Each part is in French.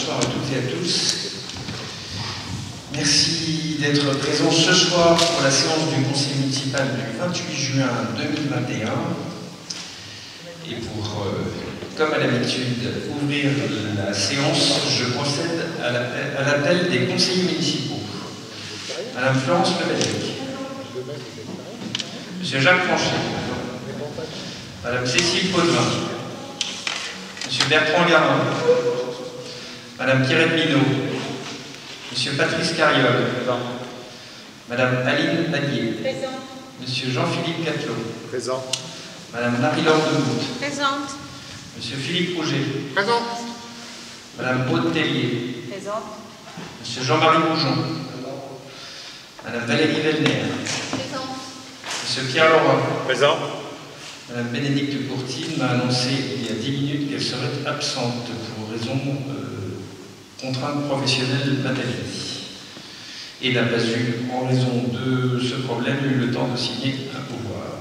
bonsoir à toutes et à tous. Merci d'être présents ce soir pour la séance du Conseil municipal du 28 juin 2021. Et pour, comme à l'habitude, ouvrir la séance, je procède à l'appel des conseillers municipaux. Madame Florence Lebellec. Monsieur Jacques Franchet. Madame Cécile Potvin. Monsieur Bertrand Garin. Madame Pierrette Minot. Monsieur Patrice Carriole. Madame Aline Baguier. Présent. Monsieur Jean-Philippe Catelot. Présent. Madame Marie-Laure Demout. Présente. Monsieur Philippe Rouget. Présent. Madame Aude Tellier. Présente. Monsieur Jean-Marie Boujon. Madame Valérie Vellner. Présente. Monsieur Pierre Laurent. Présent. Madame Bénédicte Courtine m'a annoncé il y a 10 minutes qu'elle serait absente pour raison contrainte professionnelle maternité et n'a pas eu, en raison de ce problème, eu le temps de signer un pouvoir.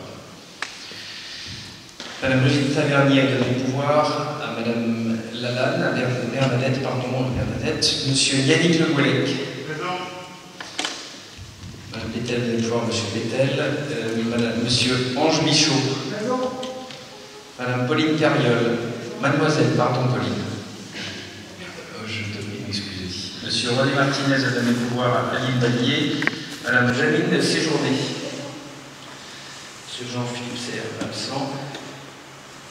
Madame Brigitte Tavernier a donné pouvoir à Madame Lalanne, à Bernadette, Monsieur Yannick Le Gouelec. Présent. Madame Bettel a donné pouvoir à Monsieur Bettel, Monsieur Ange Michaud. Présent. Madame Pauline Carriole. Mademoiselle, pardon Pauline. Je te prie de m'excuser. Monsieur René Martinez a donné pouvoir à Aline Baguier. Madame Janine Séjourné. Monsieur Jean-Philippe Serre, absent.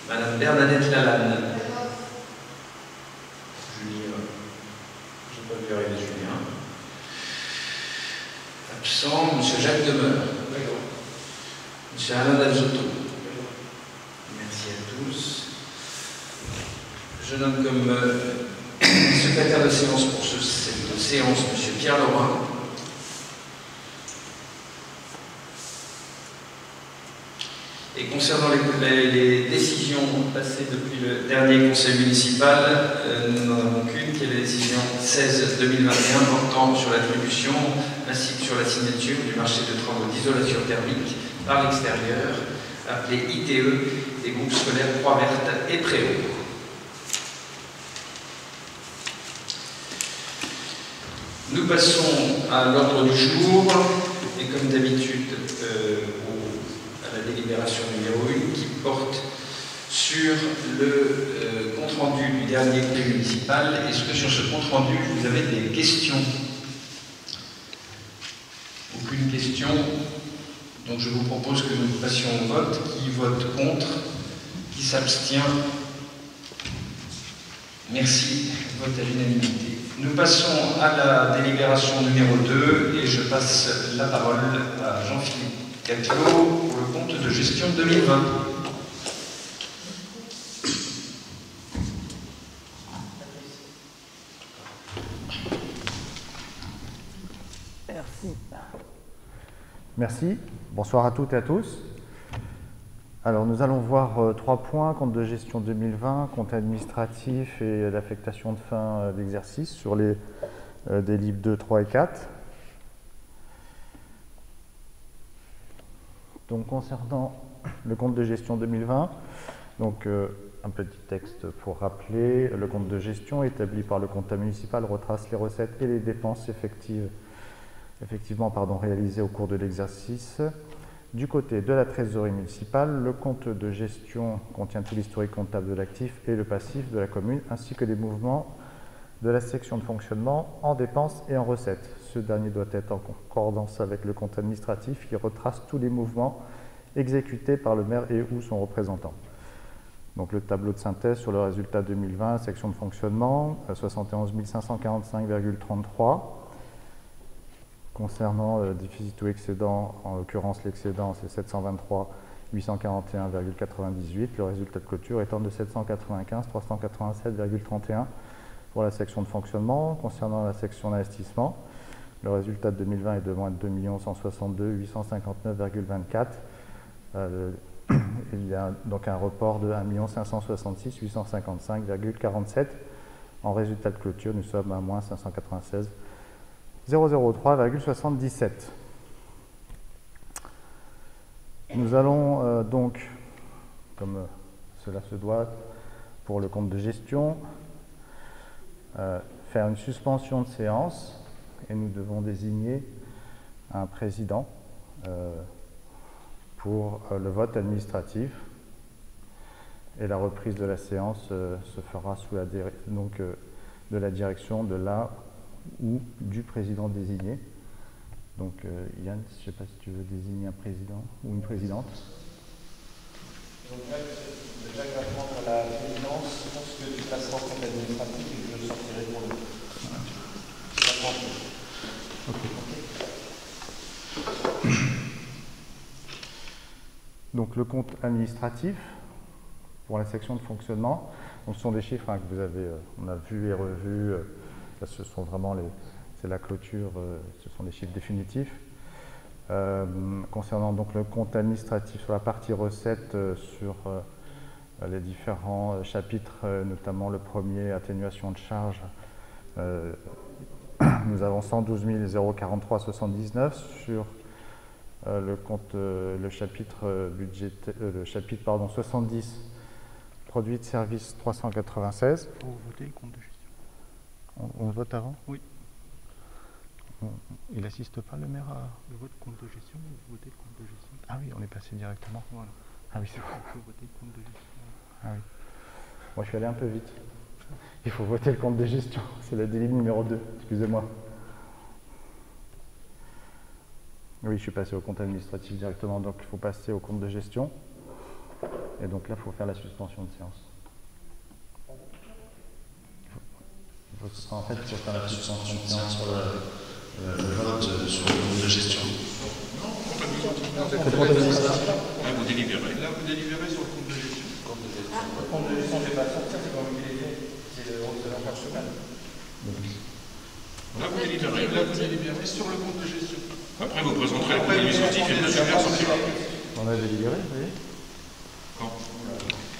Madame Bernadette Lalanne. Julien. Je n'ai pas vu arriver Julien. Absent. Monsieur Jacques Demeur. Monsieur Alain Dalzotto. Merci à tous. Je nomme comme secrétaire de séance pour cette séance Monsieur Pierre Laurent. Et concernant les décisions passées depuis le dernier conseil municipal, nous n'en avons qu'une, qui est la décision 16-2021 portant sur l'attribution ainsi que sur la signature du marché de travaux d'isolation thermique par l'extérieur, appelé ITE, des groupes scolaires Croix-Verte et Préau. Nous passons à l'ordre du jour, et comme d'habitude, à la délibération numéro 1 qui porte sur le compte-rendu du dernier conseil municipal. Est-ce que sur ce compte-rendu, vous avez des questions? Aucune question. Donc je vous propose que nous passions au vote. Qui vote contre? Qui s'abstient? Merci. Vote à l'unanimité. Nous passons à la délibération numéro 2 et je passe la parole à Jean-Philippe Catelot pour le compte de gestion 2020. Merci. Bonsoir à toutes et à tous. Alors nous allons voir 3 points, compte de gestion 2020, compte administratif et l'affectation de fin d'exercice sur les délibs 2, 3 et 4. Donc concernant le compte de gestion 2020, donc un petit texte pour rappeler, le compte de gestion établi par le comptable municipal retrace les recettes et les dépenses effectivement réalisées au cours de l'exercice. Du côté de la trésorerie municipale, le compte de gestion contient tout l'historique comptable de l'actif et le passif de la commune, ainsi que les mouvements de la section de fonctionnement en dépenses et en recettes. Ce dernier doit être en concordance avec le compte administratif qui retrace tous les mouvements exécutés par le maire et ou son représentant. Donc le tableau de synthèse sur le résultat 2020, section de fonctionnement, 71 545,33. Concernant déficit ou excédent, en l'occurrence l'excédent c'est 723 841,98, le résultat de clôture étant de 795 387,31 pour la section de fonctionnement. Concernant la section d'investissement, le résultat de 2020 est de moins de 2 162 859,24. Il y a donc un report de 1 566 855,47. En résultat de clôture, nous sommes à moins 596 003,77. Nous allons donc, comme cela se doit pour le compte de gestion, faire une suspension de séance et nous devons désigner un président pour le vote administratif. Et la reprise de la séance se fera sous la de la direction de la ou du président désigné. Donc Yann, je ne sais pas si tu veux désigner un président ou une présidente. Donc là, Jacques va prendre la présidence. Je pense que tu passeras au compte administratif et que je sortirai pour le. Okay. Donc le compte administratif pour la section de fonctionnement, donc, ce sont des chiffres que vous avez, on a vu et revu. Ce sont vraiment c'est la clôture, ce sont des chiffres définitifs. Concernant donc le compte administratif sur la partie recettes, sur les différents chapitres, notamment le premier, atténuation de charges, nous avons 112 043,79 sur le compte, le chapitre budgétaire, le chapitre 70, produits de services 396. Il faut voter le compte de gestion. On vote avant? Oui. Il n'assiste pas le maire à... Le vote compte de gestion, vous votez le compte de gestion. Ah oui, on est passé directement. Voilà. Ah oui, c'est bon. Il faut voter le compte de gestion. Ah oui. Moi, je suis allé un peu vite. Il faut voter le compte de gestion. C'est la délire numéro 2. Excusez-moi. Oui, je suis passé au compte administratif directement. Donc, il faut passer au compte de gestion. Et donc là, il faut faire la suspension de séance. En fait, il faut faire la suspension de séance sur le vote sur le compte de gestion. Non, là, vous délibérez. Là, vous délibérez sur le compte de gestion. Le compte de gestion, je ne vais pas sortir, c'est pas moi qui l'ai fait. C'est le représentant cheval. Là, vous délibérez sur le compte de gestion. Après, vous présenterez le compte administratif et le super sur le. On a délibéré, vous voyez? Quand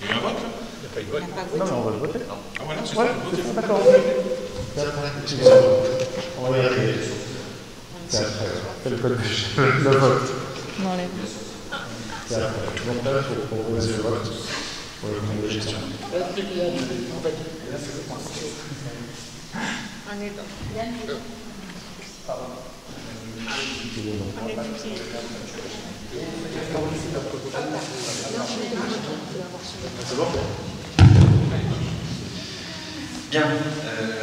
il y a un vote, là? Il n'y a pas eu de vote. Non, mais on va le voter. Ah voilà, c'est Ouais, ça, le vote. c'est ça, d'accord. On va y arriver. C'est après. C'est le code de vote. Non, les... C'est après. Donc là, il faut proposer le vote pour le compte de gestion. On est dans... Bien,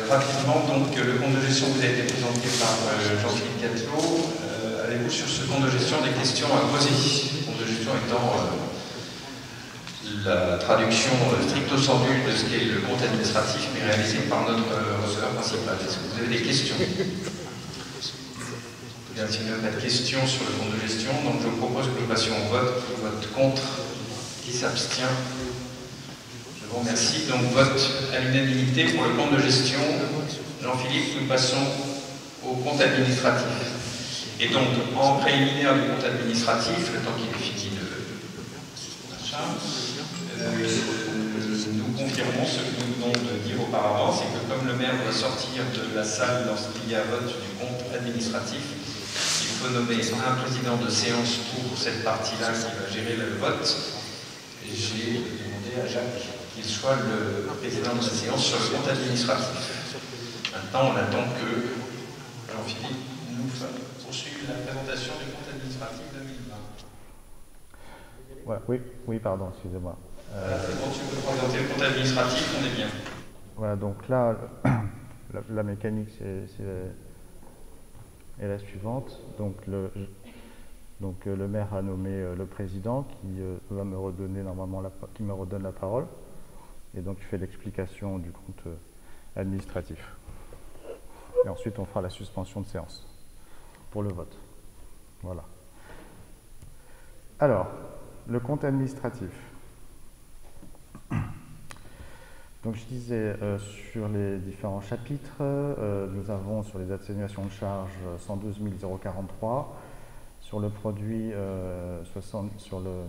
rapidement, donc le compte de gestion vous a été présenté par Jean-Philippe Catelot. Avez-vous sur ce compte de gestion des questions à poser? Le compte de gestion étant la traduction stricto sensu de ce qu'est le compte administratif, mais réalisé par notre receveur principal. Est-ce que vous avez des questions? Bien, s'il n'y a pas de questions sur le compte de gestion, donc je vous propose que nous passions au vote. Qui vote contre? Qui s'abstient? Je vous remercie. Donc vote à l'unanimité pour le compte de gestion. Jean-Philippe, nous passons au compte administratif. Et donc, en préliminaire du compte administratif, le temps qu'il est fini de machin, nous confirmons ce que nous venons de dire auparavant, c'est que comme le maire doit sortir de la salle lorsqu'il y a vote du compte administratif, il faut nommer un président de séance pour cette partie-là qui va gérer le vote. J'ai demandé à Jacques qu'il soit le président de la séance sur le compte administratif. Maintenant, on attend que Jean-Philippe nous poursuive la présentation du compte administratif 2020. Ouais, oui, pardon, excusez-moi. C'est bon, tu peux présenter le compte administratif, on est bien. Voilà, donc là, la mécanique est la suivante. Donc le maire a nommé le président qui va me redonner normalement qui me redonne la parole. Et donc, il fait l'explication du compte administratif. Et ensuite, on fera la suspension de séance pour le vote. Voilà. Alors, le compte administratif. Donc, je disais, sur les différents chapitres, nous avons sur les atténuations de charges 112 043, sur le produit, sur le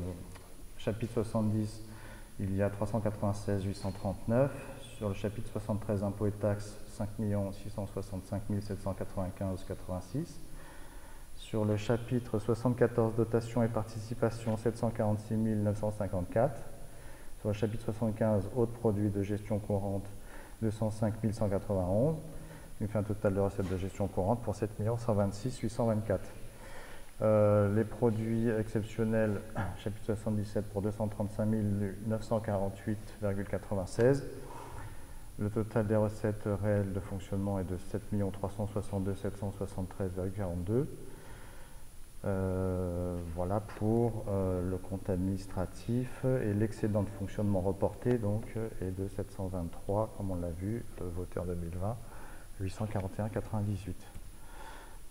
chapitre 70, il y a 396 839, sur le chapitre 73 impôts et taxes 5 665 795,86, sur le chapitre 74 dotations et participations 746 954, sur le chapitre 75 autres produits de gestion courante 205 191, qui nous fait un total de recettes de gestion courante pour 7 126 824. Les produits exceptionnels, chapitre 77 pour 235 948,96. Le total des recettes réelles de fonctionnement est de 7 362 773,42. Voilà pour le compte administratif, et l'excédent de fonctionnement reporté donc est de 723, comme on l'a vu, voté en 2020, 841,98.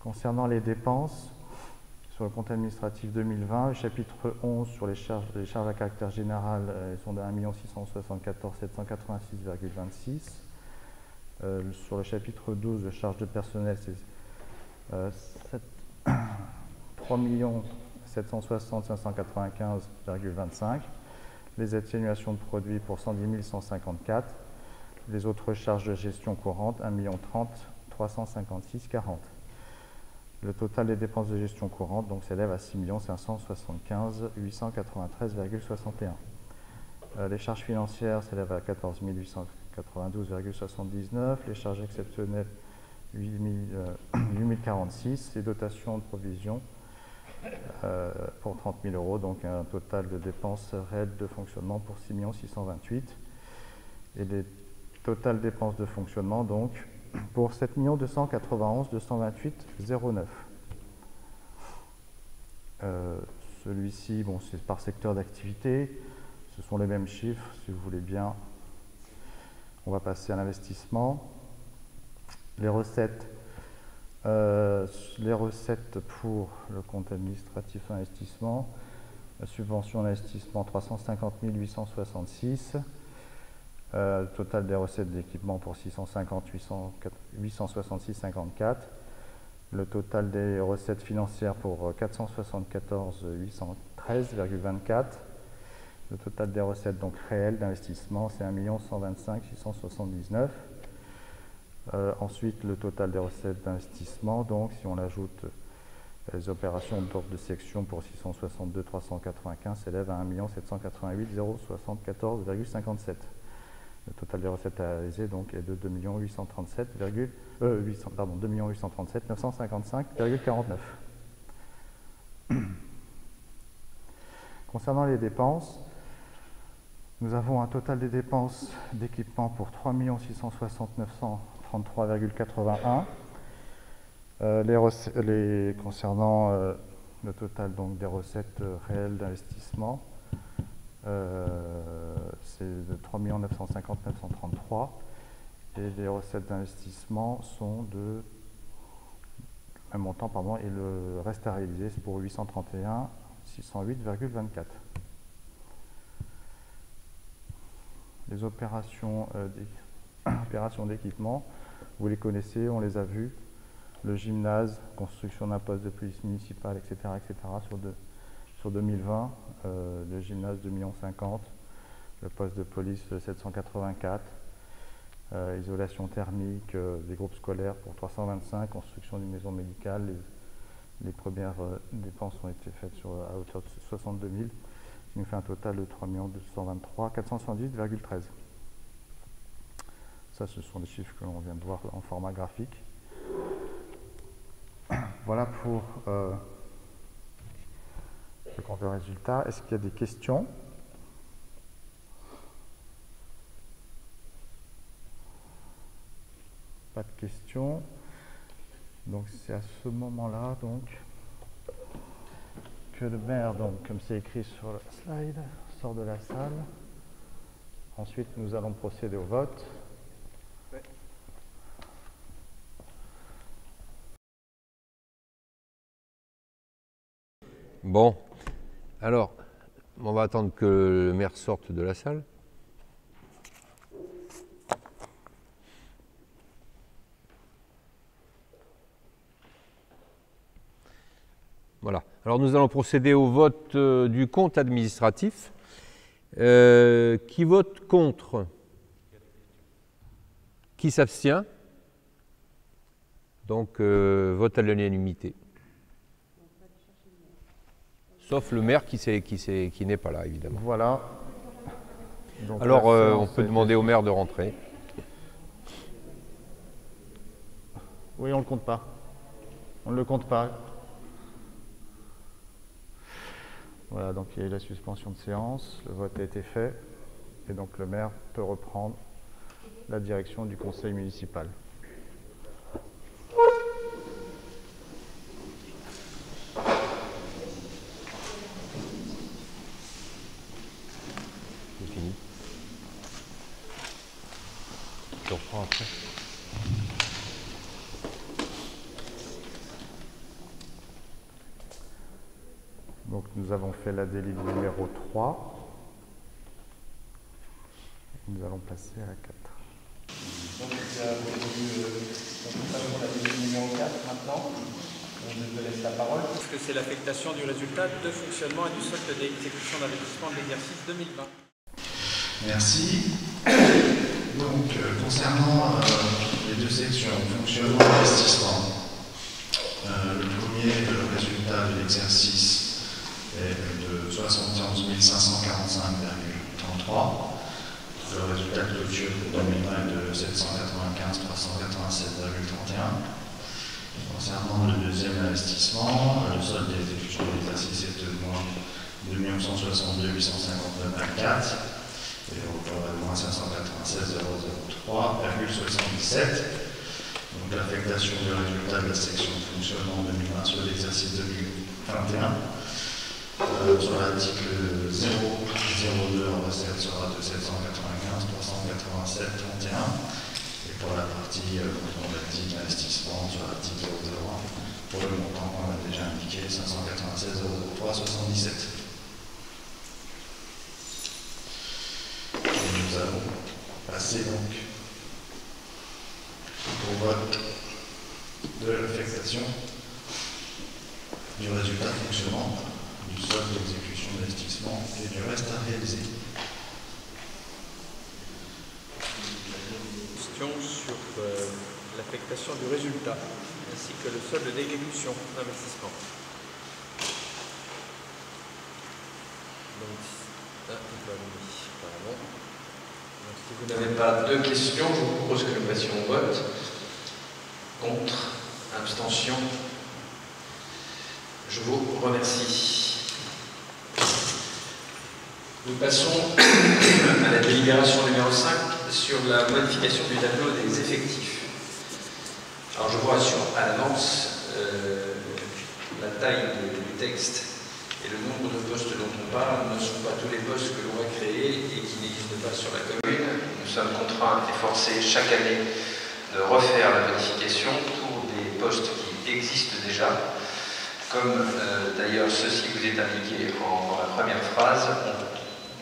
Concernant les dépenses, sur le compte administratif 2020, le chapitre 11 sur les charges à caractère général, elles sont de 1 674 786,26. Sur le chapitre 12, de charges de personnel, c'est 3 760 595,25. Les atténuations de produits pour 110 154. Les autres charges de gestion courante, 1 030 356,40. Le total des dépenses de gestion courante donc s'élève à 6 575 893,61. Les charges financières s'élèvent à 14 892,79. Les charges exceptionnelles, 8 046. Les dotations de provision pour 30 000 euros, donc un total de dépenses réelles de fonctionnement pour 6 628. Et les totales dépenses de fonctionnement donc pour 7 291 228,09. Celui-ci, bon, c'est par secteur d'activité. Ce sont les mêmes chiffres, si vous voulez bien. On va passer à l'investissement. Les recettes pour le compte administratif investissement. La subvention d'investissement 350 866. Total des recettes d'équipement pour 650 866,54. Le total des recettes financières pour 474 813,24. Le total des recettes donc réelles d'investissement, c'est 1 125 679. Ensuite, le total des recettes d'investissement, donc si on ajoute les opérations d'ordre de section pour 662 395, s'élève à 1 788 074,57. Le total des recettes réalisées donc est de 2 837 955,49. Concernant les dépenses, nous avons un total des dépenses d'équipement pour 3 660 933,81. Concernant le total donc des recettes réelles d'investissement, c'est de 3 950 933, et les recettes d'investissement sont de un montant, pardon, et le reste à réaliser c'est pour 831 608,24. Les opérations d'équipement, vous les connaissez, on les a vues. Le gymnase, construction d'un poste de police municipale, etc. Sur 2020, le gymnase 2 50 000, le poste de police 784, isolation thermique des groupes scolaires pour 325, construction d'une maison médicale, les premières dépenses ont été faites à hauteur de 62 000, ce qui nous fait un total de 3 223 478,13. Ça, ce sont les chiffres que l'on vient de voir en format graphique. Voilà pour le compte de résultat. Est-ce qu'il y a des questions? Pas de questions. Donc c'est à ce moment-là donc que le maire, donc comme c'est écrit sur le slide, sort de la salle. Ensuite, nous allons procéder au vote. Bon, alors, on va attendre que le maire sorte de la salle. Voilà. Alors nous allons procéder au vote du compte administratif. Qui vote contre? Qui s'abstient? Donc vote à l'unanimité. Sauf le maire qui n'est pas là, évidemment. Voilà. Donc, alors on peut demander au maire de rentrer. Oui, on ne le compte pas. On ne le compte pas. Voilà, donc il y a eu la suspension de séance, le vote a été fait, et donc le maire peut reprendre la direction du conseil municipal. C'est fini. Je reprends après. Donc nous avons fait la délite numéro 3. Nous allons passer à la 4. Donc, nous passons à la délite numéro 4 maintenant. Je te laisse la parole. Parce que c'est l'affectation du résultat de fonctionnement et du solde d'exécution d'investissement de l'exercice 2020. Merci. Donc, concernant les deux sections, fonctionnement et investissement, le premier, le résultat de l'exercice est de 71 545,33. Le résultat de clôture pour 2020 est de 795 387,31. Concernant le deuxième investissement, le solde d'exécution de l'exercice est de moins 2 162 859,24. Et le report est de moins 596 003,77. Donc l'affectation du résultat de la section de fonctionnement 2020 sur l'exercice 2021. Sur l'article 002 en recette sera de 795 387,31. Et pour la partie controvertie d'investissement sur l'article 001, pour le montant qu'on a déjà indiqué, 596 003,77. Nous allons passer donc au vote de l'affectation du résultat de fonctionnement, du solde d'exécution d'investissement et du reste à réaliser. Question sur l'affectation du résultat ainsi que le solde d'exécution d'investissement. Donc, si vous n'avez pas de questions, je vous propose que nous passions au vote. Contre, abstention. Je vous remercie. Nous passons à la délibération numéro 5 sur la modification du tableau des effectifs. Alors je vous rassure à l'avance, la taille du texte et le nombre de postes dont on parle ne sont pas tous les postes que l'on va créer et qui n'existent pas sur la commune. Nous sommes contraints et forcés chaque année de refaire la modification pour des postes qui existent déjà. Comme d'ailleurs ceci vous est indiqué dans la première phrase,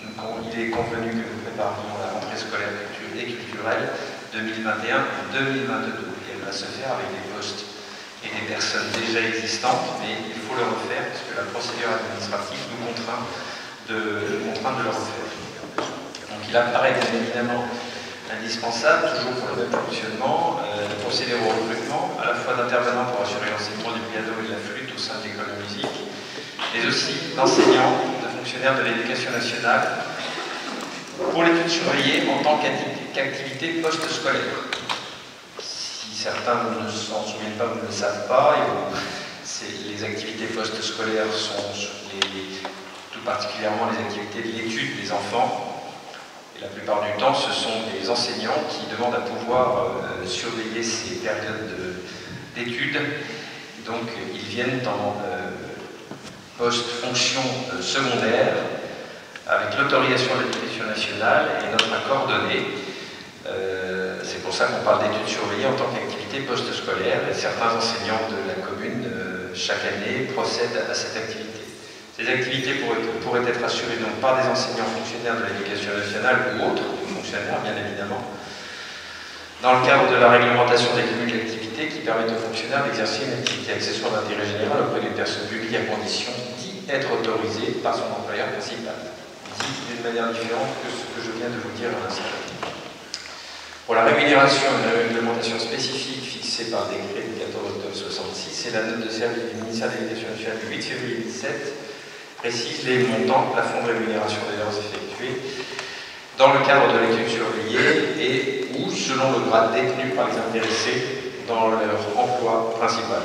il est convenu que nous préparions la rentrée scolaire et culturelle 2021-2022. Et elle va se faire avec des postes et des personnes déjà existantes, mais il faut le refaire parce que la procédure administrative nous contraint de le refaire. Donc il apparaît bien évidemment indispensable, toujours pour le même fonctionnement, de procéder au recrutement, à la fois d'intervenants pour assurer l'enseignement du piano et de la flûte au sein de l'école de musique, mais aussi d'enseignants, de fonctionnaires de l'éducation nationale, pour l'étude surveillée en tant qu'activité post-scolaire. Si certains ne s'en souviennent pas ou ne le savent pas, les activités post-scolaires sont tout particulièrement les activités de l'étude des enfants. Et la plupart du temps, ce sont des enseignants qui demandent à pouvoir surveiller ces périodes d'études. Donc, ils viennent en post-fonction secondaire avec l'autorisation de l'éducation nationale et notre accord donné. C'est pour ça qu'on parle d'études surveillées en tant qu'activité post-scolaire. Et certains enseignants de la commune, chaque année, procèdent à cette activité. Ces activités pourraient être assurées donc par des enseignants fonctionnaires de l'éducation nationale ou autres fonctionnaires, bien évidemment, dans le cadre de la réglementation des cumuls d'activités qui permettent aux fonctionnaires d'exercer une activité accessoire d'intérêt général auprès d'une personne publique à condition d'y être autorisée par son employeur principal. Dit d'une manière différente que ce que je viens de vous dire à l'instant. Pour la rémunération, une réglementation spécifique fixée par décret du 14 octobre 1966 et la note de service du ministère de l'Éducation nationale du 8 février 2017 précise les montants, plafonds de rémunération des heures effectuées dans le cadre de l'étude surveillée et ou selon le grade détenu par les intéressés dans leur emploi principal.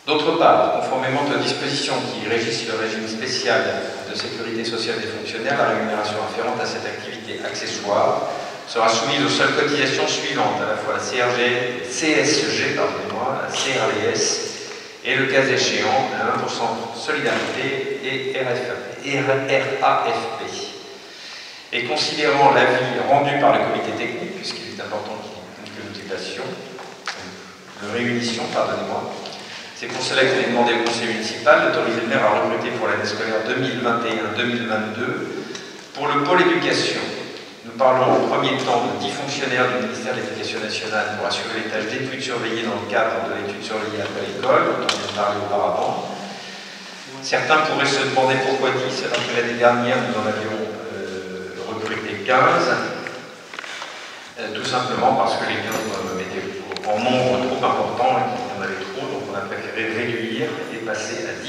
D'autre part, conformément aux dispositions qui régissent le régime spécial de sécurité sociale des fonctionnaires, la rémunération afférente à cette activité accessoire sera soumise aux seules cotisations suivantes, à la fois la CSG, la CRDS, et le cas échéant, la 20% solidarité et RAFP. Et considérant l'avis rendu par le comité technique, puisqu'il est important qu'il y ait une motivation, de réunition, pardonnez-moi, c'est pour cela qu'il est demandé au conseil municipal d'autoriser le maire à recruter pour l'année scolaire 2021-2022 pour le pôle éducation. Nous parlons au premier temps de 10 fonctionnaires du ministère de l'Éducation nationale pour assurer les tâches d'études surveillées dans le cadre de l'étude surveillée après l'école, dont on vient de parler auparavant. Certains pourraient se demander pourquoi 10, alors que l'année dernière nous en avions recruté 15. Tout simplement parce que les 15 étaient en nombre trop important et qu'il y en avait trop, donc on a préféré réduire et passer à 10.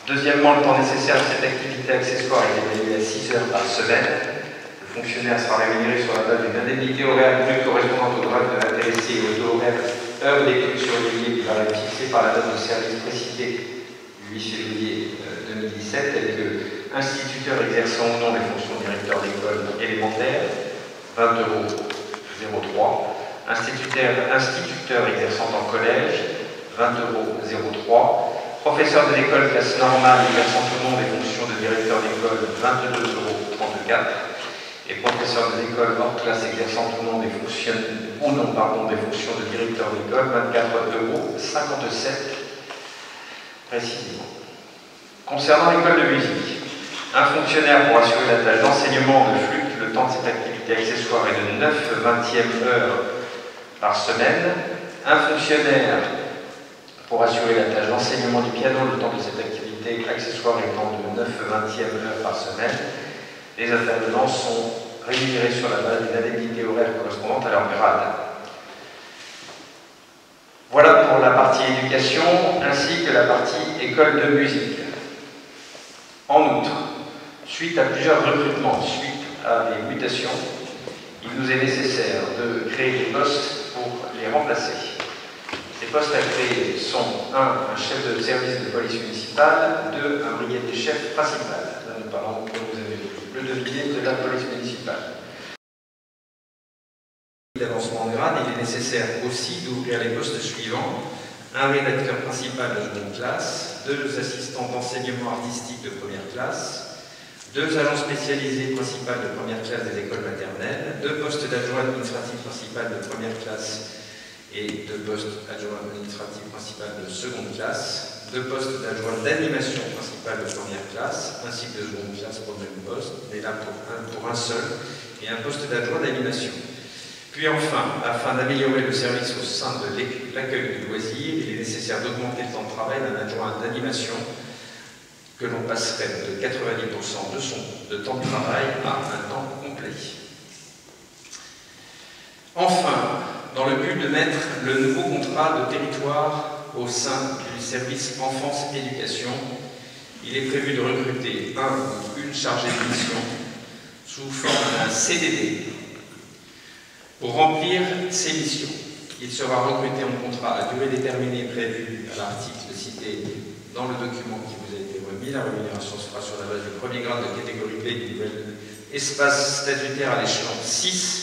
Deuxièmement, le temps nécessaire de cette activité accessoire est évalué à 6 heures par semaine. Le fonctionnaire sera rémunéré sur la base d'une indemnité horaire brute correspondante au grade de l'intéressé et au taux horaire heure d'études surveillées qui va être fixée par la note de service précitée du 8 février 2017, telle que instituteur exerçant ou non les fonctions de directeur d'école élémentaire, 20,03 €. Instituteur exerçant en collège, 20,03 €. Professeur de l'école classe normale exerçant ou non les fonctions de directeur d'école, 22,34 €. Et professeur de l'école hors classe exerçant ou non des fonctions de directeur d'école, 24,57 € précisément. Concernant l'école de musique, un fonctionnaire pour assurer la tâche d'enseignement de flûte, le temps de cette activité accessoire est de 9/20e heure par semaine. Un fonctionnaire pour assurer la tâche d'enseignement du piano, le temps de cette activité accessoire étant de 9/20e heure par semaine. Les intervenants sont rémunérés sur la base d'une indemnité horaire correspondante à leur grade. Voilà pour la partie éducation ainsi que la partie école de musique. En outre, suite à plusieurs recrutements, suite à des mutations, il nous est nécessaire de créer des postes pour les remplacer. Les postes à créer sont 1. Un chef de service de police municipale, 2. Un brigadier chef principal. Là, nous parlons, comme vous avez le deviné, de la police municipale. D'avancement de grade, il est nécessaire aussi d'ouvrir les postes suivants. Un rédacteur principal de seconde classe, 2 assistants d'enseignement artistique de première classe, 2 agents spécialisés principaux de première classe des écoles maternelles, 2 postes d'adjoint administratif principal de première classe et 2 postes adjoint administratif principal de seconde classe, 2 postes d'adjoint d'animation principale de première classe, ainsi que de seconde classe pour le même poste, mais là pour un seul, et un poste d'adjoint d'animation. Puis enfin, afin d'améliorer le service au sein de l'accueil du loisir, il est nécessaire d'augmenter le temps de travail d'un adjoint d'animation que l'on passerait de 90% de son temps de travail à un temps complet. Enfin, dans le but de mettre le nouveau contrat de territoire au sein du service enfance-éducation, il est prévu de recruter un ou une chargée de mission sous forme d'un CDD pour remplir ces missions. Il sera recruté en contrat à durée déterminée prévue à l'article cité dans le document qui vous a été remis. La rémunération se fera sur la base du premier grade de catégorie B du nouvel espace statutaire à l'échelon 6.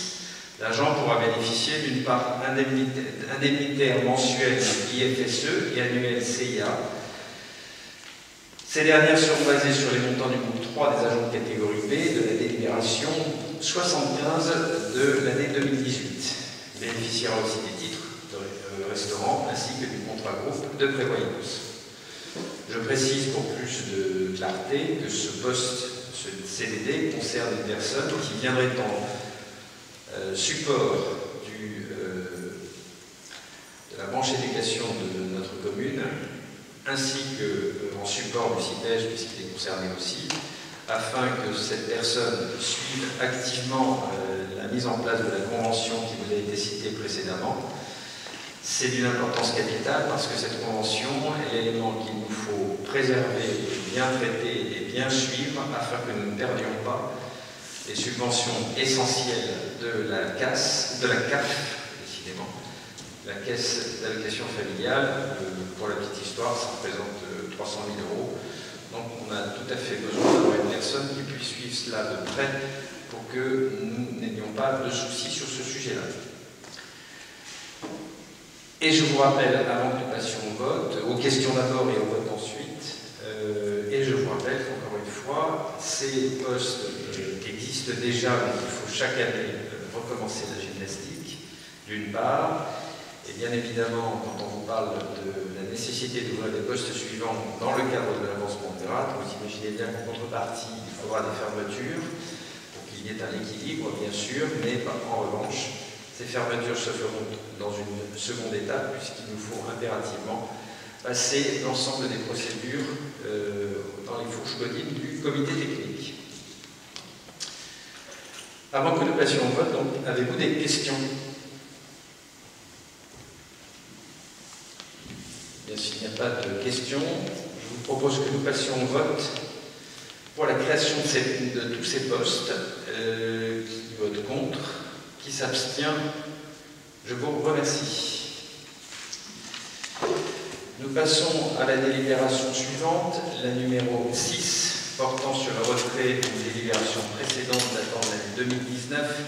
L'agent pourra bénéficier d'une part indemnitaire mensuelle IFSE et annuelle CIA. Ces dernières seront basées sur les montants du groupe 3 des agents de catégorie B de la délibération 75 de l'année 2018. Il bénéficiera aussi des titres de restaurant ainsi que du contrat groupe de prévoyance. Je précise pour plus de clarté que ce poste, ce CDD, concerne des personnes qui viendraient en support de la branche éducation de notre commune, ainsi qu'en support du CIPEJ, puisqu'il est concerné aussi, afin que cette personne suive activement la mise en place de la convention qui vous a été citée précédemment. C'est d'une importance capitale parce que cette convention est l'élément qu'il nous faut préserver, bien traiter et bien suivre afin que nous ne perdions pas les subventions essentielles de la CAF, décidément, la Caisse d'allocation familiale. Pour la petite histoire, ça représente 300 000 €. Donc on a tout à fait besoin d'avoir une personne qui puisse suivre cela de près pour que nous n'ayons pas de soucis sur ce sujet-là. Et je vous rappelle, avant que nous passions au vote, aux questions d'abord et au vote ensuite, et je vous rappelle qu'encore une fois, ces postes qui existent déjà, mais qu'il faut chaque année recommencer la gymnastique, d'une part, et bien évidemment, quand on vous parle de la nécessité d'ouvrir des postes suivants dans le cadre de l'avancement de grade, vous imaginez bien qu'en contrepartie, il faudra des fermetures pour qu'il y ait un équilibre, bien sûr, mais en revanche, ces fermetures se feront dans une seconde étape, puisqu'il nous faut impérativement passer l'ensemble des procédures dans les fourches codines du comité technique. Avant que nous passions au vote, avez-vous des questions? Bien, s'il n'y a pas de questions, je vous propose que nous passions au vote pour la création de tous ces postes. Qui vote contre? Qui s'abstient? Je vous remercie. Nous passons à la délibération suivante, la numéro 6, portant sur le retrait d'une délibération précédente datant de l'année 2019.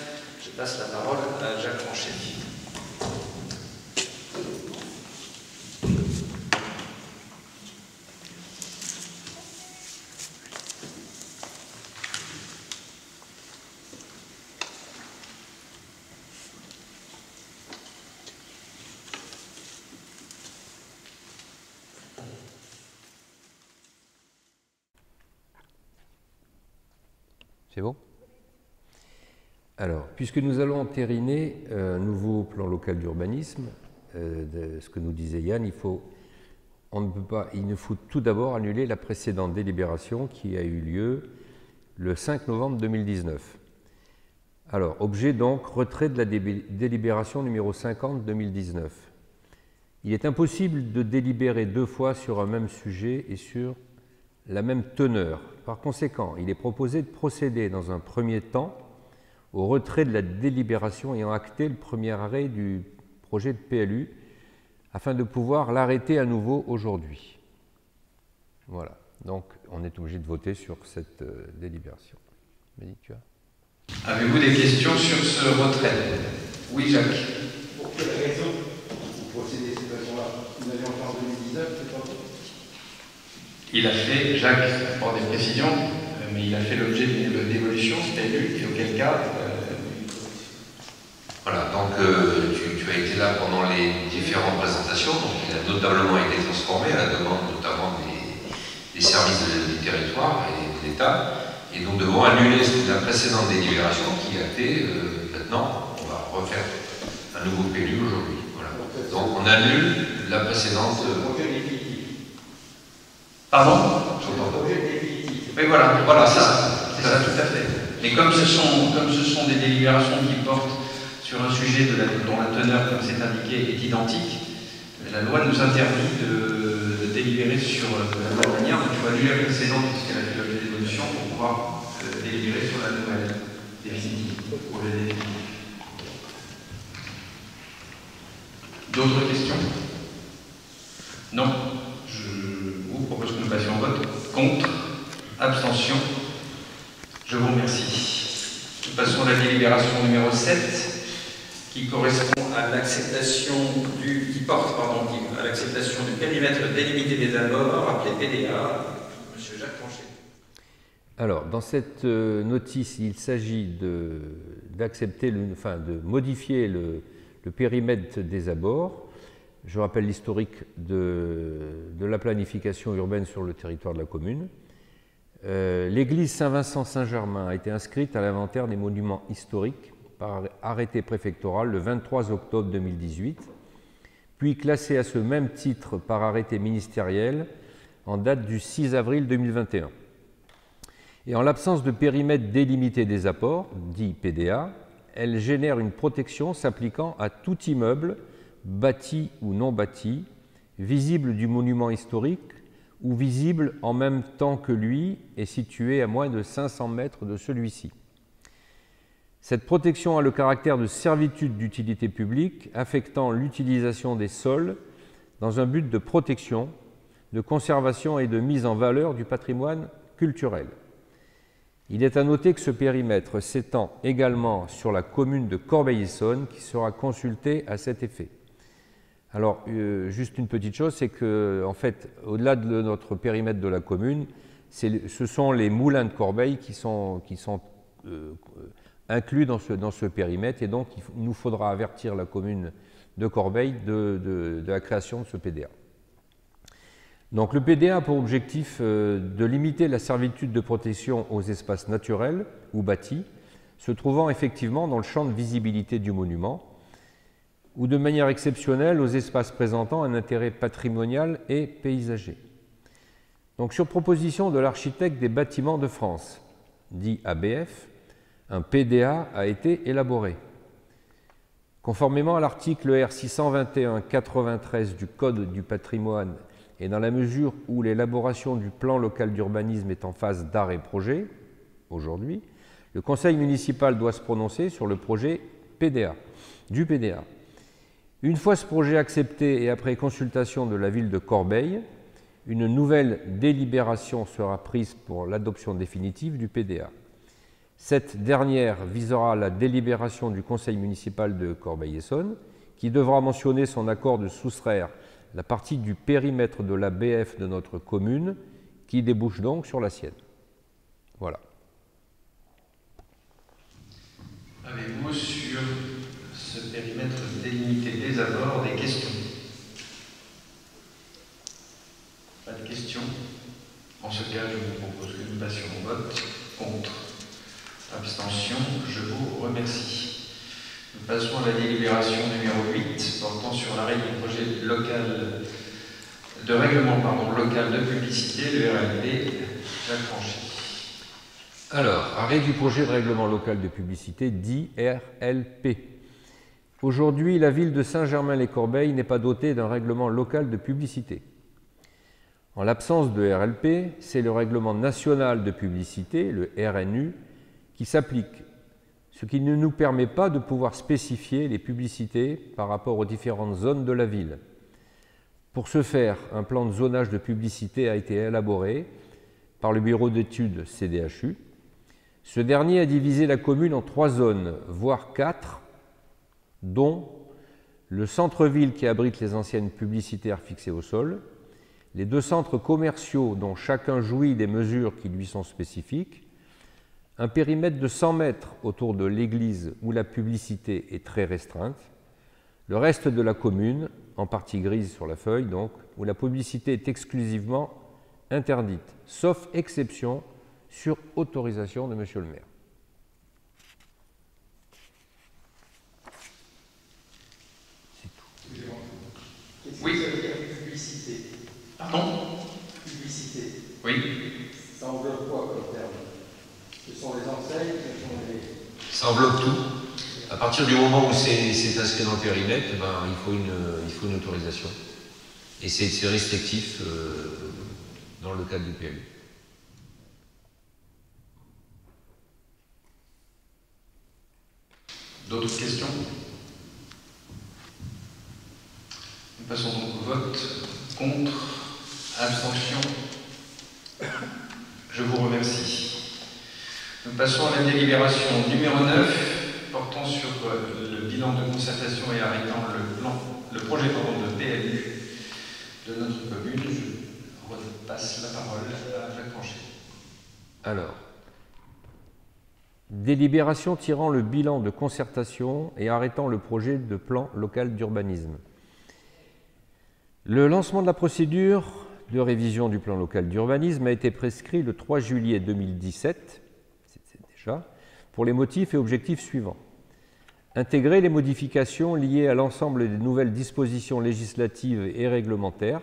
Je passe la parole à Jacques Ranchet. C'est bon? Alors, puisque nous allons entériner un nouveau plan local d'urbanisme, de ce que nous disait Yann, il nous faut tout d'abord annuler la précédente délibération qui a eu lieu le 5 novembre 2019. Alors, objet donc, retrait de la délibération numéro 50-2019. Il est impossible de délibérer deux fois sur un même sujet et sur la même teneur. Par conséquent, il est proposé de procéder dans un premier temps au retrait de la délibération ayant acté le premier arrêt du projet de PLU afin de pouvoir l'arrêter à nouveau aujourd'hui. Voilà, donc on est obligé de voter sur cette délibération. Mehdi, tu as? Avez-vous des questions sur ce retrait? Oui, Jacques. Pour quelle raison vous procédez à cette façon-là? Vous avez encore en 2019, c'est pas? Il a fait, Jacques apporte des précisions, mais il a fait l'objet d'une dévolution, c'était élu, et auquel cas... Voilà, donc tu as été là pendant les différentes présentations, donc il a notablement été transformé à la demande notamment des services du territoire et de l'État, et donc devons annuler la précédente délibération qui a été, maintenant, on va refaire un nouveau PLU aujourd'hui. Voilà. Donc on annule la précédente... Pardon? Oui, voilà, c'est ça, tout à fait. Mais comme ce sont des délibérations qui portent sur un sujet dont la teneur, comme c'est indiqué, est identique, la loi nous interdit de délibérer sur la même manière. Donc il faut annuler la précédente puisqu'elle a fait l'objet d'évolution pour pouvoir délibérer sur la nouvelle définitive, projet définitif. D'autres questions? Non. Je vous propose que nous passions au vote. Contre, abstention. Je vous remercie. Nous passons à la délibération numéro 7, qui correspond à l'acceptation à l'acceptation du périmètre délimité des abords, appelé PDA. Monsieur Jacques Ranchet. Alors, dans cette notice, il s'agit de modifier le périmètre des abords. Je rappelle l'historique de la planification urbaine sur le territoire de la commune. L'église Saint-Vincent-Saint-Germain a été inscrite à l'inventaire des monuments historiques par arrêté préfectoral le 23 octobre 2018, puis classée à ce même titre par arrêté ministériel en date du 6 avril 2021. Et en l'absence de périmètre délimité des apports, dit PDA, elle génère une protection s'appliquant à tout immeuble, bâti ou non bâti, visible du monument historique ou visible en même temps que lui et situé à moins de 500 mètres de celui-ci. Cette protection a le caractère de servitude d'utilité publique affectant l'utilisation des sols dans un but de protection, de conservation et de mise en valeur du patrimoine culturel. Il est à noter que ce périmètre s'étend également sur la commune de Corbeil-Essonnes qui sera consultée à cet effet. Alors, juste une petite chose, c'est que, en fait, au-delà de notre périmètre de la commune, ce sont les moulins de Corbeil qui sont inclus dans ce périmètre, et donc il nous faudra avertir la commune de Corbeil de la création de ce PDA. Donc le PDA a pour objectif de limiter la servitude de protection aux espaces naturels ou bâtis, se trouvant effectivement dans le champ de visibilité du monument, ou de manière exceptionnelle aux espaces présentant un intérêt patrimonial et paysager. Donc sur proposition de l'architecte des bâtiments de France, dit ABF, un PDA a été élaboré. Conformément à l'article R 621-93 du Code du patrimoine et dans la mesure où l'élaboration du plan local d'urbanisme est en phase d'arrêt projet, aujourd'hui, le conseil municipal doit se prononcer sur le projet du PDA. Une fois ce projet accepté et après consultation de la ville de Corbeil, une nouvelle délibération sera prise pour l'adoption définitive du PDA. Cette dernière visera la délibération du conseil municipal de Corbeil-Essonnes, qui devra mentionner son accord de soustraire la partie du périmètre de la BF de notre commune, qui débouche donc sur la sienne. Voilà. Avez-vous sur ce périmètre délimité des abords des questions? Pas de questions? En ce cas, je vous propose que nous passions au vote. Contre? Abstention? Je vous remercie. Nous passons à la délibération numéro 8, portant sur l'arrêt du projet local de règlement local de publicité, le RLP, Jacques Franchy. Alors, arrêt du projet de règlement local de publicité, dit RLP. Aujourd'hui, la ville de Saint-Germain-les-Corbeilles n'est pas dotée d'un règlement local de publicité. En l'absence de RLP, c'est le règlement national de publicité, le RNU, qui s'applique, ce qui ne nous permet pas de pouvoir spécifier les publicités par rapport aux différentes zones de la ville. Pour ce faire, un plan de zonage de publicité a été élaboré par le bureau d'études CDHU. Ce dernier a divisé la commune en 3 zones, voire 4, dont le centre-ville qui abrite les anciennes publicitaires fixées au sol, les 2 centres commerciaux dont chacun jouit des mesures qui lui sont spécifiques, un périmètre de 100 mètres autour de l'église où la publicité est très restreinte, le reste de la commune, en partie grise sur la feuille donc, où la publicité est exclusivement interdite, sauf exception sur autorisation de Monsieur le maire. Oui. Publicité. Pardon? Publicité. Oui. Ça enveloppe quoi comme terme? Ce sont les enseignes, ce sont les... Ça enveloppe tout. À partir du moment où c'est inscrit dans le périmètre, il faut une autorisation. Et c'est restrictif dans le cadre du PLU. D'autres questions? Nous passons donc au vote. Contre? Abstention? Je vous remercie. Nous passons à la délibération numéro 9, portant sur le bilan de concertation et arrêtant le projet de PLU de notre commune. Je repasse la parole à Jacques Franchy. Alors, délibération tirant le bilan de concertation et arrêtant le projet de plan local d'urbanisme. Le lancement de la procédure de révision du plan local d'urbanisme a été prescrit le 3 juillet 2017, pour les motifs et objectifs suivants. Intégrer les modifications liées à l'ensemble des nouvelles dispositions législatives et réglementaires,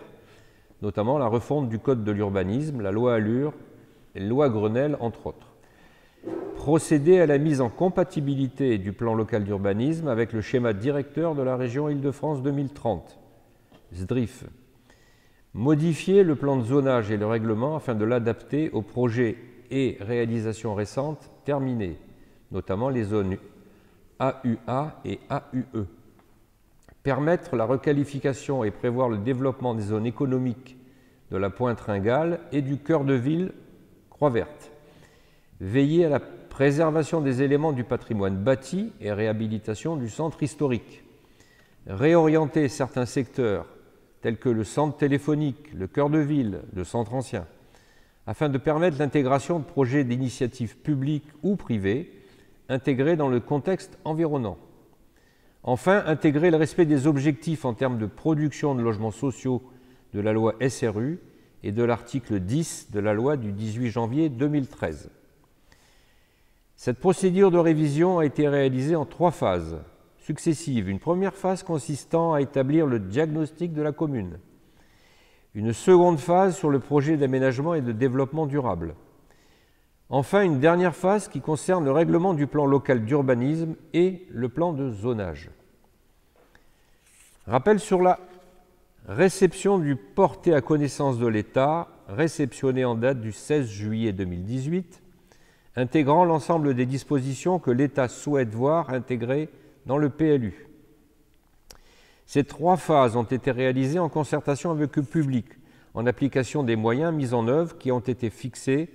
notamment la refonte du Code de l'urbanisme, la loi Allure et la loi Grenelle, entre autres. Procéder à la mise en compatibilité du plan local d'urbanisme avec le schéma directeur de la région Île-de-France 2030, SDRIF. Modifier le plan de zonage et le règlement afin de l'adapter aux projets et réalisations récentes terminées, notamment les zones AUA et AUE. Permettre la requalification et prévoir le développement des zones économiques de la Pointe Ringale et du cœur de ville Croix-Verte. Veiller à la préservation des éléments du patrimoine bâti et réhabilitation du centre historique. Réorienter certains secteurs tels que le centre téléphonique, le cœur de ville, le centre ancien, afin de permettre l'intégration de projets d'initiatives publiques ou privées intégrés dans le contexte environnant. Enfin, intégrer le respect des objectifs en termes de production de logements sociaux de la loi SRU et de l'article 10 de la loi du 18 janvier 2013. Cette procédure de révision a été réalisée en 3 phases successives. Une première phase consistant à établir le diagnostic de la commune. Une seconde phase sur le projet d'aménagement et de développement durable. Enfin, une dernière phase qui concerne le règlement du plan local d'urbanisme et le plan de zonage. Rappel sur la réception du porté à connaissance de l'État, réceptionné en date du 16 juillet 2018, intégrant l'ensemble des dispositions que l'État souhaite voir intégrées dans le PLU. Ces 3 phases ont été réalisées en concertation avec le public, en application des moyens mis en œuvre qui ont été fixés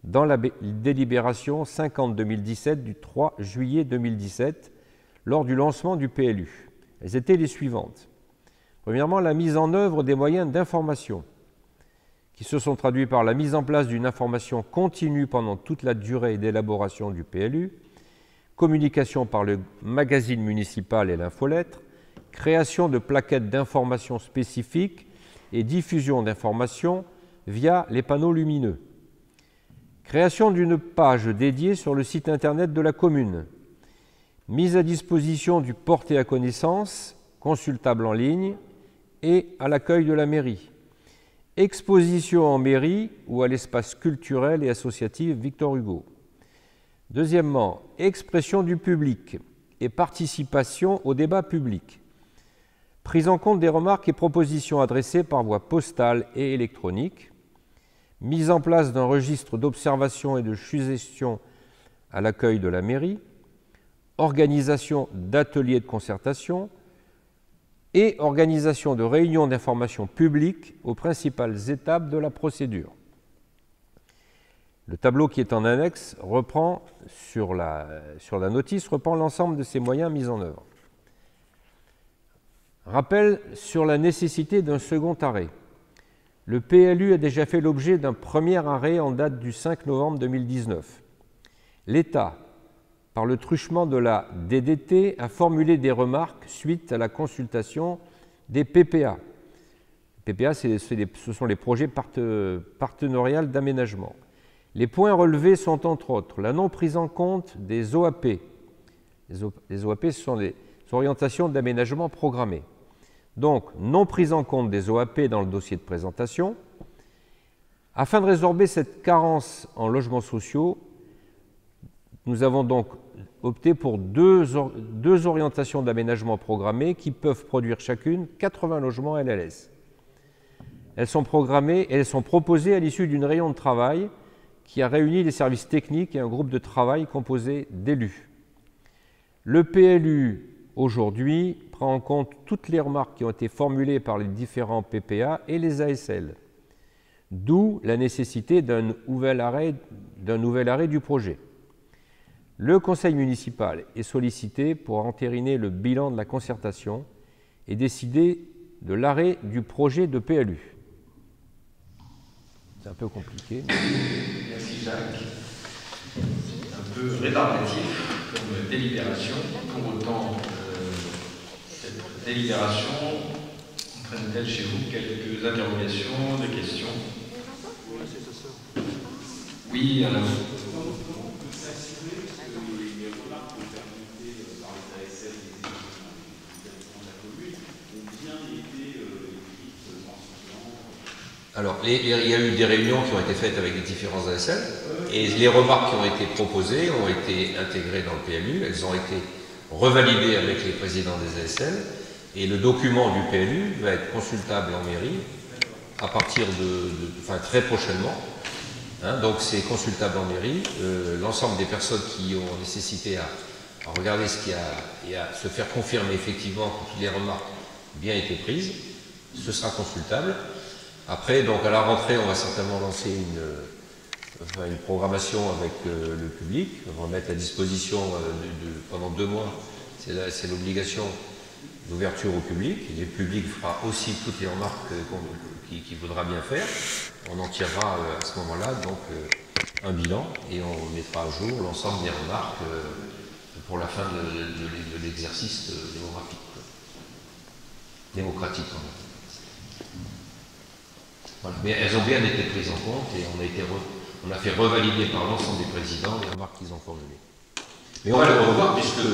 dans la délibération 50-2017 du 3 juillet 2017, lors du lancement du PLU. Elles étaient les suivantes. Premièrement, la mise en œuvre des moyens d'information, qui se sont traduits par la mise en place d'une information continue pendant toute la durée d'élaboration du PLU, communication par le magazine municipal et l'infolettre, création de plaquettes d'information spécifiques et diffusion d'informations via les panneaux lumineux. Création d'une page dédiée sur le site internet de la commune. Mise à disposition du porté à connaissance, consultable en ligne et à l'accueil de la mairie. Exposition en mairie ou à l'espace culturel et associatif Victor Hugo. Deuxièmement, expression du public et participation au débat public. Prise en compte des remarques et propositions adressées par voie postale et électronique. Mise en place d'un registre d'observation et de suggestions à l'accueil de la mairie. Organisation d'ateliers de concertation et organisation de réunions d'information publique aux principales étapes de la procédure. Le tableau qui est en annexe reprend, sur la notice, reprend l'ensemble de ces moyens mis en œuvre. Rappel sur la nécessité d'un second arrêt. Le PLU a déjà fait l'objet d'un premier arrêt en date du 5 novembre 2019. L'État, par le truchement de la DDT, a formulé des remarques suite à la consultation des PPA. Les PPA, ce sont les projets partenariaux d'aménagement. Les points relevés sont entre autres la non prise en compte des OAP. Les OAP, ce sont les orientations d'aménagement programmées. Donc, non prise en compte des OAP dans le dossier de présentation. Afin de résorber cette carence en logements sociaux, nous avons donc opté pour deux orientations d'aménagement programmées qui peuvent produire chacune 80 logements LLS. Elles sont programmées et elles sont proposées à l'issue d'une réunion de travail qui a réuni les services techniques et un groupe de travail composé d'élus. Le PLU, aujourd'hui, prend en compte toutes les remarques qui ont été formulées par les différents PPA et les ASL, d'où la nécessité d'un nouvel arrêt du projet. Le conseil municipal est sollicité pour entériner le bilan de la concertation et décider de l'arrêt du projet de PLU. C'est un peu compliqué. Merci Jacques. Un peu rébarbatif comme délibération. Pour autant, cette délibération entraîne-t-elle chez vous quelques interrogations, des questions? Oui, alors. Alors, il y a eu des réunions qui ont été faites avec les différents ASL et les remarques qui ont été proposées ont été intégrées dans le PLU, elles ont été revalidées avec les présidents des ASL et le document du PLU va être consultable en mairie à partir très prochainement Hein, donc c'est consultable en mairie. L'ensemble des personnes qui ont nécessité à regarder ce qu'il y a et à se faire confirmer effectivement que toutes les remarques ont bien été prises, ce sera consultable. Après, donc à la rentrée, on va certainement lancer une programmation avec le public. On va mettre à disposition pendant 2 mois, c'est l'obligation d'ouverture au public. Et le public fera aussi toutes les remarques qu'il voudra bien faire. On en tirera à ce moment-là donc un bilan et on mettra à jour l'ensemble des remarques pour la fin de l'exercice démocratique. Voilà. Mais elles ont bien été prises en compte et on a fait revalider par l'ensemble des présidents les remarques qu'ils ont formulées. Mais on va le revoir puisque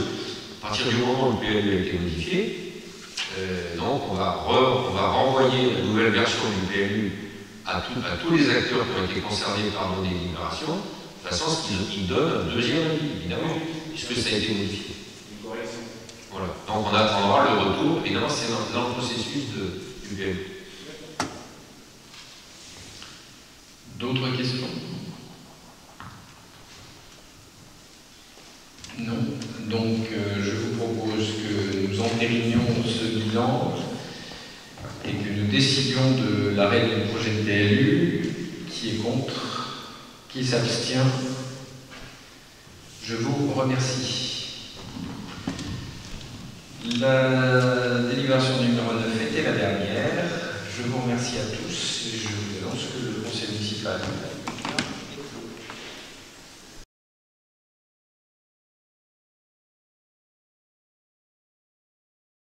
à partir du moment où le PLU a été modifié, donc on va renvoyer la nouvelle version du PLU à tous les acteurs qui ont été concernés par nos délibérations, de façon à ce qu'ils donnent un deuxième avis, évidemment, puisque ça a été modifié. Une correction. Voilà. Donc on attendra le retour, évidemment c'est dans le processus du PLU. D'autres questions? Non. Donc je vous propose que nous entérinions ce bilan et que nous décidions de l'arrêt du projet de PLU. Qui est contre? Qui s'abstient? Je vous remercie. La délibération numéro 9 était la dernière. Je vous remercie à tous et je vous annonce que le conseil municipal